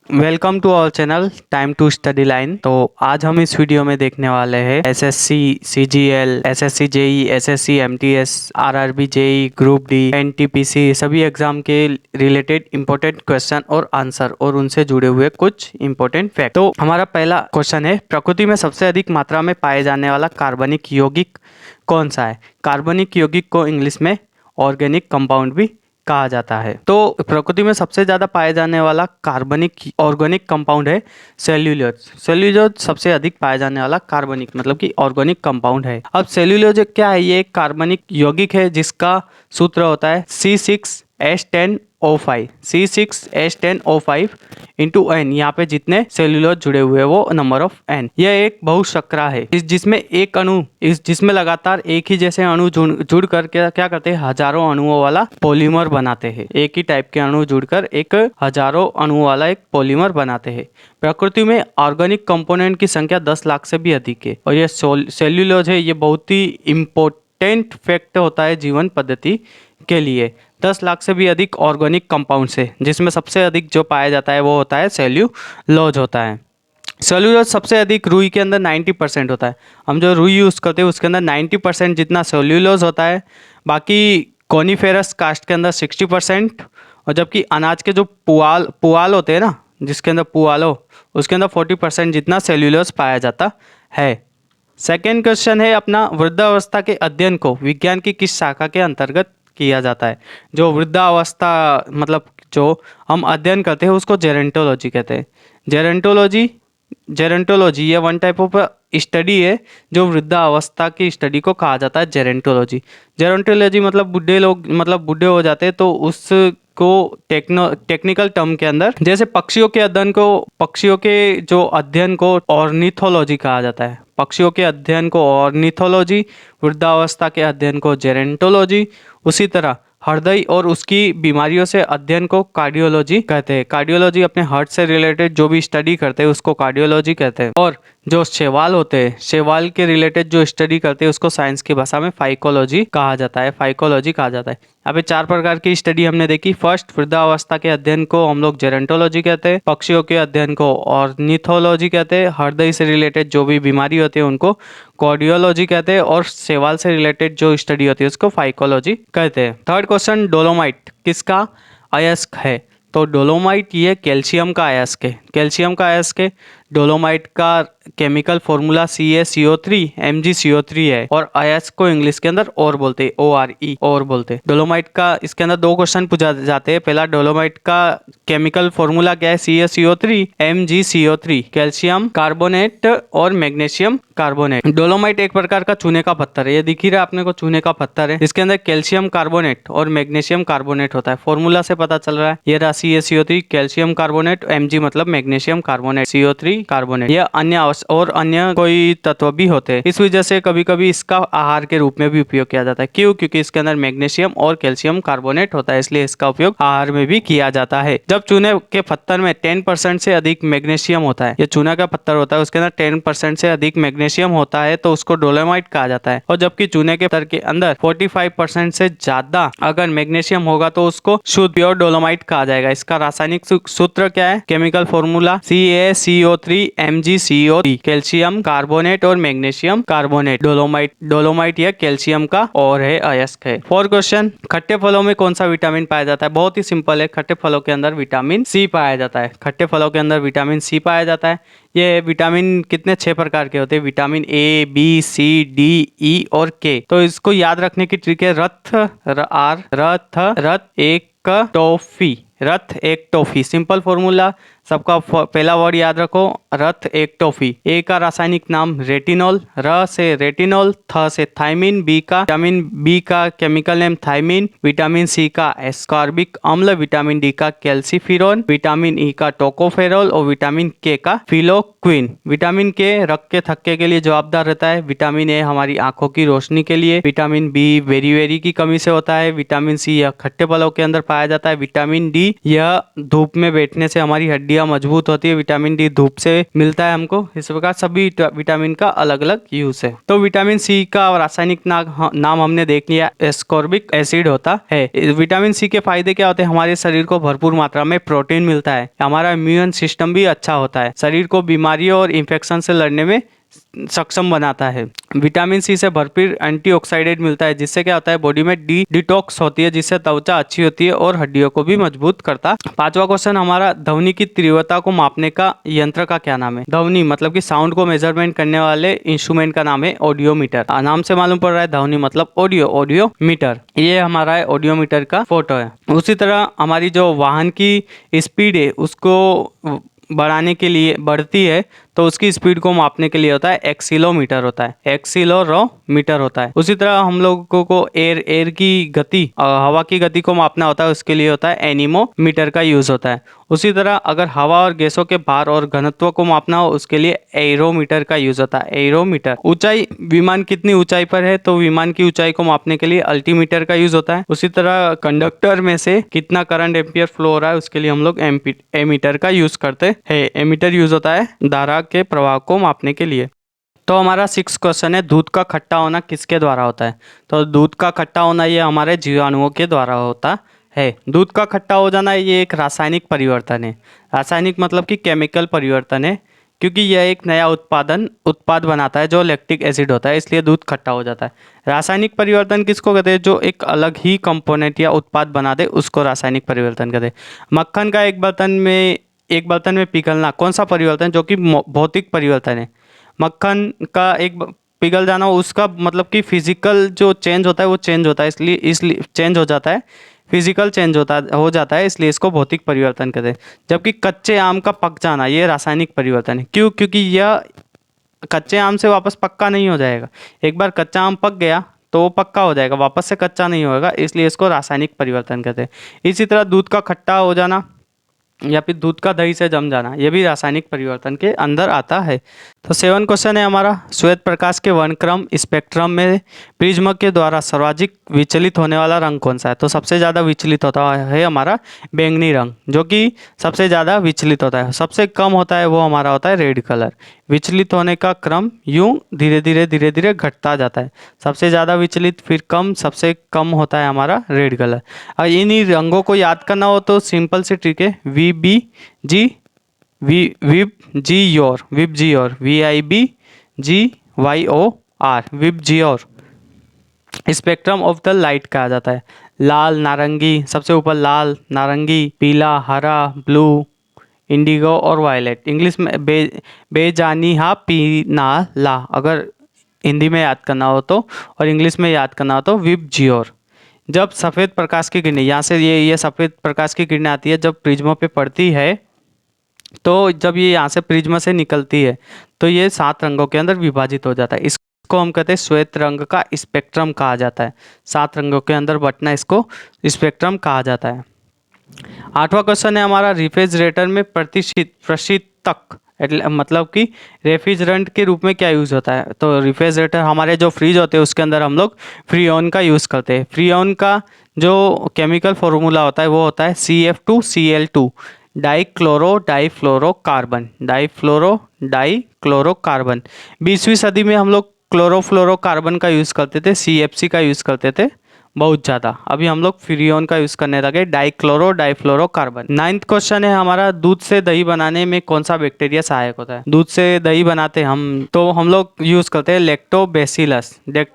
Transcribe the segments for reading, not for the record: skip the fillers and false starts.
Welcome to our channel time to study line. तो आज हम इस वीडियो में देखने वाले हैं SSC, CGL, SSC JE, SSC MTS, RRB JE, group D, NTPC सभी एग्जाम के रिलेटेड इंपॉर्टेंट क्वेश्चन और आंसर और उनसे जुड़े हुए कुछ इंपॉर्टेंट फैक्ट। तो हमारा पहला क्वेश्चन है, प्रकृति में सबसे अधिक मात्रा में पाए जाने वाला कार्बनिक यौगिक कौन सा है? कार्बनिक यौगिक को इंग्लिश में ऑर्गेनिक कंपाउंड भी कहा जाता है। तो प्रकृति में सबसे ज्यादा पाए जाने वाला कार्बनिक ऑर्गेनिक कंपाउंड है सेल्यूलोज। सेल्यूलोज सबसे अधिक पाया जाने वाला कार्बनिक मतलब कि ऑर्गेनिक कंपाउंड है। अब सेल्यूलोज क्या है? ये एक कार्बनिक यौगिक है जिसका सूत्र होता है C6H10O5। C6H10O5 into N। यहाँ पे जितने सेल्यूलोज जुड़े हुए हैं वो नंबर ऑफ N। यह एक बहुशर्करा है जिसमें एक अणु जिसमें लगातार एक ही जैसे अणु जुड़ कर क्या करते हैं? हजारों अणुओं वाला पॉलीमर बनाते हैं। एक ही टाइप के अणु जुड़कर एक हजारों अणुओं वाला एक पॉलीमर बनाते हैं। प्रकृति में ऑर्गेनिक कंपोनेंट की संख्या 10 लाख से भी अधिक है। और ये सेल्यूलोज है, ये बहुत ही इम्पोर्टेंट फैक्ट होता है जीवन पद्धति के लिए। 10 लाख से भी अधिक ऑर्गेनिक कंपाउंड है जिसमें सबसे अधिक जो पाया जाता है वो होता है सेल्यूलोज होता है। सेल्यूलोज सबसे अधिक रुई के अंदर 90% होता है। हम जो रुई यूज़ करते हैं उसके अंदर 90% जितना सेल्यूलोज होता है। बाकी कॉनिफेरस कास्ट के अंदर 60%। और जबकि अनाज के जो पुआल होते हैं ना, जिसके अंदर पुआल हो, उसके अंदर 40% जितना सेल्यूलोज पाया जाता है। सेकेंड क्वेश्चन है अपना, वृद्धावस्था के अध्ययन को विज्ञान की किस शाखा के अंतर्गत किया जाता है? जो वृद्धावस्था मतलब जो हम अध्ययन करते हैं उसको जेरेंटोलॉजी कहते हैं। जेरेंटोलॉजी ये वन टाइप ऑफ स्टडी है जो वृद्धावस्था की स्टडी को कहा जाता है जेरेंटोलॉजी। जेरेंटोलॉजी मतलब बुढ़े लोग मतलब बुढ़े हो जाते हैं तो उसको टेक्निकल टर्म के अंदर जैसे पक्षियों के जो अध्ययन को ऑर्निथोलॉजी कहा जाता है। पक्षियों के अध्ययन को ऑर्निथोलॉजी, वृद्धावस्था के अध्ययन को जेरेंटोलॉजी। उसी तरह हृदय और उसकी बीमारियों से अध्ययन को कार्डियोलॉजी कहते हैं। कार्डियोलॉजी अपने हार्ट से रिलेटेड जो भी स्टडी करते हैं उसको कार्डियोलॉजी कहते हैं। और जो शैवाल होते हैं, शैवाल के रिलेटेड जो स्टडी करते हैं उसको साइंस की भाषा में फाइकोलॉजी कहा जाता है। यहाँ पे 4 प्रकार की स्टडी हमने देखी। फर्स्ट, वृद्धावस्था के अध्ययन को हम लोग जेरेंटोलॉजी कहते हैं। पक्षियों के अध्ययन को ऑर्निथोलॉजी कहते हैं। हृदय से रिलेटेड जो भी बीमारी होती है उनको कार्डियोलॉजी कहते हैं। और शैवाल से रिलेटेड जो स्टडी होती है उसको फाइकोलॉजी कहते हैं। थर्ड क्वेश्चन, डोलोमाइट किसका अयस्क है? तो डोलोमाइट ये कैल्शियम का अयस्क है। कैल्शियम का अयस्क है। डोलोमाइट का केमिकल फॉर्मूला CaCO3 MgCO3 है। और अयस्क को इंग्लिश के अंदर और बोलते हैं, ORE और बोलते हैं। डोलोमाइट का इसके अंदर 2 क्वेश्चन पूछा जाते हैं। पहला, डोलोमाइट का केमिकल फॉर्मूला क्या है? CaCO3 MgCO3, कैल्शियम कार्बोनेट और मैग्नीशियम कार्बोनेट। डोलोमाइट एक प्रकार का चूने का पत्थर है। ये दिख ही रहा है अपने को, चूने का पत्थर है। इसके अंदर कैल्शियम कार्बोनेट और मैग्नीशियम कार्बोनेट होता है। फॉर्मूला से पता चल रहा है। ये रहा CaCO3 कैल्शियम कार्बोनेट, Mg मतलब मैग्नीशियम कार्बोनेट, CO3 कार्बोनेट। ये अन्य कोई तत्व भी होते हैं। इस वजह से कभी कभी इसका आहार के रूप में भी उपयोग किया जाता है। क्यों? क्योंकि इसके अंदर मैग्नीशियम और कैल्शियम कार्बोनेट होता है, इसलिए इसका उपयोग आहार में भी किया जाता है। जब चूने के पत्थर में 10% से अधिक मैग्नीशियम होता है, ये चूना का पत्थर होता है, उसके अंदर 10% से अधिक मैग्नीशियम होता है तो उसको डोलोमाइट कहा जाता है। और जबकि चूने के पत्थर के अंदर 45% से ज्यादा अगर मैग्नीशियम होगा तो उसको शुद्ध प्योर डोलोमाइट कहा जाएगा। इसका रासायनिक सूत्र क्या है? Chemical formula CaCO3 MgCO3, calcium carbonate और मैग्नीशियम कार्बोनेट। डोलोमाइट यह कैल्शियम का और है अयस्क है। 4 क्वेश्चन, खट्टे फलों में कौन सा विटामिन पाया जाता है? बहुत ही सिंपल है, खट्टे फलों के अंदर विटामिन सी पाया जाता है। खट्टे फलों के अंदर विटामिन सी पाया जाता है। ये विटामिन कितने 6 प्रकार के होते हैं। Vitamin A, B, C, D, E और K। तो इसको याद रखने की ट्रिक है रथ एक टॉफी। सिंपल फॉर्मूला, सबका पहला वर्ड याद रखो, रथ एक टॉफी। ए का रासायनिक नाम रेटिनॉल, र से रेटिनॉल, थ से थायमिन, बी का विटामिन बी का chemical name thiamine, vitamin C का एस्कॉर्बिक अम्ल, विटामिन डी का कैल्सीफिरोन, विटामिन ई का टोकोफेरोल और विटामिन के का फिलोक्विन। विटामिन के रक्त के थक्के के लिए जवाबदार रहता है। विटामिन ए हमारी आंखों की रोशनी के लिए। विटामिन बी बेरी की कमी से होता है। विटामिन सी यह खट्टे फलों के अंदर पाया जाता है। विटामिन डी यह धूप में बैठने से हमारी हड्डियां हड्डियां मजबूत होती है, विटामिन डी धूप से मिलता है हमको। इस प्रकार सभी विटामिन का अलग अलग यूज है। तो विटामिन सी का रासायनिक नाम हमने देख लिया, एस्कॉर्बिक एसिड होता है। विटामिन सी के फायदे क्या होते हैं? हमारे शरीर को भरपूर मात्रा में प्रोटीन मिलता है, हमारा इम्यून सिस्टम भी अच्छा होता है, शरीर को बीमारियों और इन्फेक्शन से लड़ने में सक्षम बनाता है। विटामिन सी से भरपूर एंटीऑक्सीडेंट मिलता है, जिससे क्या होता है बॉडी में डिटॉक्स होती है, जिससे त्वचा अच्छी होती है और हड्डियों को भी मजबूत करता। पांचवा क्वेश्चन हमारा, ध्वनि की तीव्रता को मापने का यंत्र का क्या नाम है? ध्वनि मतलब कि साउंड को मेजरमेंट करने वाले इंस्ट्रूमेंट का नाम है ऑडियोमीटर। नाम से मालूम पड़ रहा है ध्वनि मतलब ऑडियोमीटर। ये हमारा है ऑडियोमीटर का फोटो है। उसी तरह हमारी जो वाहन की स्पीड है उसको बढ़ाने के लिए बढ़ती है, तो उसकी स्पीड को मापने के लिए होता है एक्सीलोमीटर होता है, एक्सीलोमीटर होता है। उसी तरह हम लोगों को एयर की गति, हवा की गति को मापना होता है, उसके लिए होता है एनीमोमीटर का यूज होता है। उसी तरह अगर हवा और गैसों के भार और घनत्व को मापना हो, उसके लिए एरोमीटर का यूज होता है, एरोमीटर। ऊंचाई, विमान कितनी ऊंचाई पर है, तो विमान की ऊंचाई को मापने के लिए अल्टीमीटर का यूज होता है। उसी तरह कंडक्टर में से कितना करंट एम्पियर फ्लो हो रहा है, उसके लिए हम लोग एमीटर का यूज करते हैं। एमीटर यूज होता है धारा के प्रवाह को मापने के लिए। तो हमारा 6 क्वेश्चन है, दूध का खट्टा होना किसके द्वारा होता है? तो दूध का खट्टा होना ये हमारे जीवाणुओं के द्वारा होता है। दूध का खट्टा हो जाना ये एक रासायनिक परिवर्तन है। रासायनिक मतलब कि केमिकल परिवर्तन है, क्योंकि यह एक नया उत्पाद बनाता है जो लैक्टिक एसिड होता है, इसलिए दूध खट्टा हो जाता है। रासायनिक परिवर्तन किसको कहते हैं? जो एक अलग ही कंपोनेंट या उत्पाद बना दे उसको रासायनिक परिवर्तन कहते हैं। मक्खन का एक बर्तन में पिघलना कौन सा परिवर्तन? जो कि भौतिक परिवर्तन है। मक्खन का एक पिघल जाना, उसका मतलब कि फिजिकल जो चेंज होता है वो चेंज होता है, इसलिए चेंज हो जाता है, फिजिकल चेंज हो जाता है, इसलिए इसको भौतिक परिवर्तन कहते हैं। जबकि कच्चे आम का पक जाना ये रासायनिक परिवर्तन है। क्यों? क्योंकि यह कच्चे आम से वापस पक्का नहीं हो जाएगा। एक बार कच्चा आम पक गया तो वो पक्का हो जाएगा, वापस से कच्चा नहीं होगा, इसलिए इसको रासायनिक परिवर्तन कहते हैं। इसी तरह दूध का खट्टा हो जाना या फिर दूध का दही से जम जाना, यह भी रासायनिक परिवर्तन के अंदर आता है। तो 7 क्वेश्चन है हमारा, श्वेत प्रकाश के वर्णक्रम स्पेक्ट्रम में प्रिज्म के द्वारा सर्वाधिक विचलित होने वाला रंग कौन सा है? तो सबसे ज़्यादा विचलित होता है हमारा बैंगनी रंग, जो कि सबसे ज़्यादा विचलित होता है। सबसे कम होता है वो हमारा होता है रेड कलर। विचलित होने का क्रम यूं धीरे धीरे घटता जाता है, सबसे ज़्यादा विचलित, फिर कम, सबसे कम होता है हमारा रेड कलर। और इन्हीं रंगों को याद करना हो तो सिंपल सी ट्रिक है, VBG VIBGYOR, VIBGYOR, VIBGYOR spectrum of the light कहा जाता है। लाल, नारंगी, सबसे ऊपर लाल, नारंगी, पीला, हरा, ब्लू, इंडिगो और वायलेट। इंग्लिश में बेजानिहा पीना ला, अगर हिंदी में याद करना हो तो, और इंग्लिश में याद करना हो तो विबजियोर। जब सफ़ेद प्रकाश की किरणें, यहाँ से ये सफ़ेद प्रकाश की किरणें आती है, जब प्रिज्म पे पड़ती है, तो जब ये यहाँ से प्रिज्म से निकलती है तो ये 7 रंगों के अंदर विभाजित हो जाता है। इसको हम कहते हैं श्वेत रंग का स्पेक्ट्रम कहा जाता है। 7 रंगों के अंदर बंटना इसको स्पेक्ट्रम कहा जाता है। 8वां क्वेश्चन है हमारा, रेफ्रिजरेटर में प्रशीतक मतलब कि रेफ्रिजरेंट के रूप में क्या यूज़ होता है? तो रेफ्रिजरेटर, हमारे जो फ्रिज होते हैं उसके अंदर हम लोग फ्रीऑन का यूज़ करते हैं। फ्रीऑन का जो केमिकल फॉर्मूला होता है वो होता है CF2Cl2, डाइक्लोरोकार्बन। 20वीं सदी में हम लोग क्लोरोफ्लोरोकार्बन का यूज़ करते थे, CFC का यूज़ करते थे बहुत ज़्यादा। अभी हम लोग फ्रीऑन का यूज़ करने लगे, डाइफ्लोरोकार्बन। 9th क्वेश्चन है हमारा, दूध से दही बनाने में कौन सा बैक्टीरिया सहायक होता है? दूध से दही बनाते हम तो हम लोग यूज़ करते हैं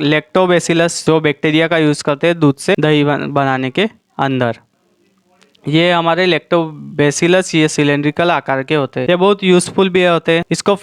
लैक्टोबैसिलस जो बैक्टीरिया का यूज़ करते हैं दूध से दही बनाने के अंदर। ये हमारे लैक्टोबैसिलस ये सिलेंड्रिकल आकार के होते हैं, ये बहुत यूजफुल भी होते हैं। इसको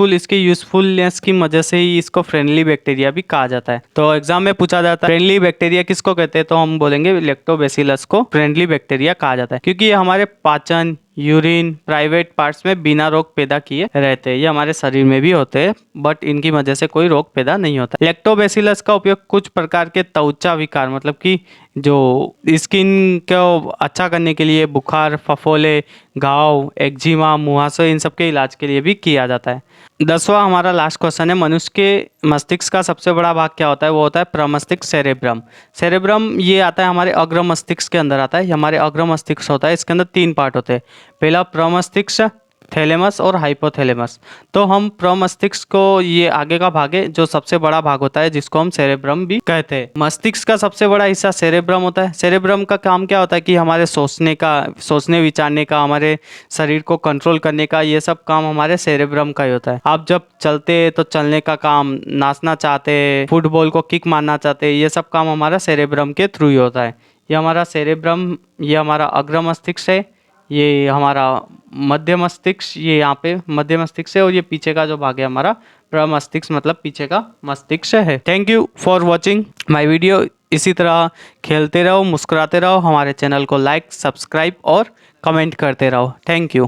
इसकी यूजफुलनेस की वजह से ही इसको फ्रेंडली बैक्टीरिया भी कहा जाता है। तो एग्जाम में पूछा जाता है फ्रेंडली बैक्टीरिया किसको कहते हैं, तो हम बोलेंगे लैक्टोबैसिलस को फ्रेंडली बैक्टीरिया कहा जाता है, क्योंकि ये हमारे पाचन, यूरिन, प्राइवेट पार्ट्स में बिना रोग पैदा किए रहते हैं। ये हमारे शरीर में भी होते हैं, बट इनकी वजह से कोई रोग पैदा नहीं होता। लैक्टोबैसिलस का उपयोग कुछ प्रकार के त्वचा विकार, मतलब कि जो स्किन को अच्छा करने के लिए, बुखार, फफोले, घाव, एक्जिमा, मुहासे, इन सब के इलाज के लिए भी किया जाता है। 10वां हमारा लास्ट क्वेश्चन है, मनुष्य के मस्तिष्क का सबसे बड़ा भाग क्या होता है? वो होता है प्रमस्तिष्क, सेरेब्रम। सेरेब्रम ये आता है हमारे अग्र मस्तिष्क के अंदर आता है। ये हमारे अग्र मस्तिष्क होता है, इसके अंदर 3 पार्ट होते हैं। पहला प्रमस्तिष्क, थैलेमस और हाइपोथैलेमस। तो हम प्रमस्तिष्क को, ये आगे का भाग है जो सबसे बड़ा भाग होता है, जिसको हम सेरेब्रम भी कहते हैं। मस्तिष्क का सबसे बड़ा हिस्सा सेरेब्रम होता है। सेरेब्रम का काम क्या होता है कि हमारे सोचने विचारने का, हमारे शरीर को कंट्रोल करने का, ये सब काम हमारे सेरेब्रम का ही होता है। आप जब चलते हैं तो चलने का काम, नाचना चाहते हैं, फुटबॉल को किक मारना चाहते हैं, ये सब काम हमारा सेरेब्रम के थ्रू ही होता है। ये हमारा सेरेब्रम, ये हमारा अग्र मस्तिष्क है, ये हमारा मध्य मस्तिष्क, ये यहाँ पे मध्य मस्तिष्क है, और ये पीछे का जो भाग है हमारा प्रमस्तिष्क, मतलब पीछे का मस्तिष्क है। Thank you for watching my video. इसी तरह खेलते रहो, मुस्कुराते रहो, हमारे चैनल को लाइक, सब्सक्राइब और कमेंट करते रहो। Thank you.